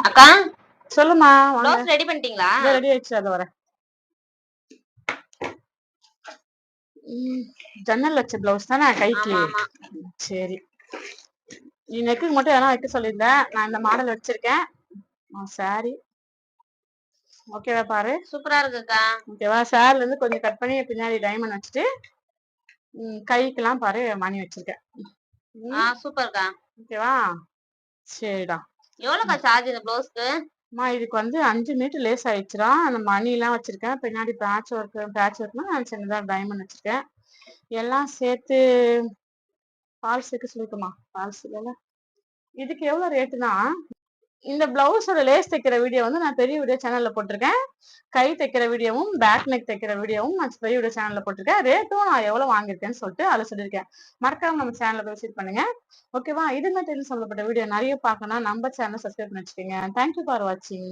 அக்கா சொல்லுமா. Blouse ready பண்ணிட்டீங்களா? ரெடி ஆயிடுச்சு. அது வரேன். ஜன்னல் வச்ச பிளவுஸ் தானே கைக்கு? சரி, நீ நெக்குக்கு மட்டும் எதனா வைக்க சொல்லியிருந்தேன். நான் இந்த மாடல் வச்சிருக்கேன். சாரி ஓகேவா? பாரு, சூப்பரா இருக்குக்கா. ஓகேவா? சாரில இருந்து கொஞ்சம் கட் பண்ணி பின்னாடி டைமண்ட் வச்சுட்டு கைக்கெல்லாம் பாரு மணி வச்சிருக்கேன். சூப்பர்க்கா. ஓகேவா? சரிடா. எவ்வளவுக்கா சார்ஜ் இந்த பிளவுஸ்க்கு? இதுக்கு வந்து 5 மீட்டர் லேஸ் ஆயிடுச்சுடா. அந்த மணி எல்லாம் வச்சிருக்கேன். பின்னாடி பேட்ச் ஒர்க்னா நான் சின்னதா டைமண்ட் வச்சிருக்கேன். எல்லாம் சேர்த்து ஃபால்ஸ் வைக்க சொல்லிருக்கோமா? ஃபால்ஸ் இல்ல. இதுக்கு எவ்வளவு ரேட்டுனா, இந்த பிளவுஸோட லேஸ் தைக்கிற வீடியோ வந்து நான் பெரிய வீடியோ சேனல்ல போட்டிருக்கேன். கை தைக்கிற வீடியோவும் பேக் நெக் தைக்கிற வீடியோவும் நான் பெரிய வீடியோ சேனல்ல போட்டிருக்கேன். ரேட்டும் நான் எவ்வளவு வாங்கியிருக்கேன்னு சொல்லிட்டு அதில் சொல்லியிருக்கேன். மறக்காம நம்ம சேனலை போய் விசிட் பண்ணுங்க. ஓகேவா? இது மாதிரி சம்பந்தப்பட்ட வீடியோ நிறைய பார்க்கணும். நம்ம சேனல் சப்ஸ்கிரைப் பண்ணி வச்சுக்கோங்க. தேங்க்யூ ஃபார் வாட்சிங்.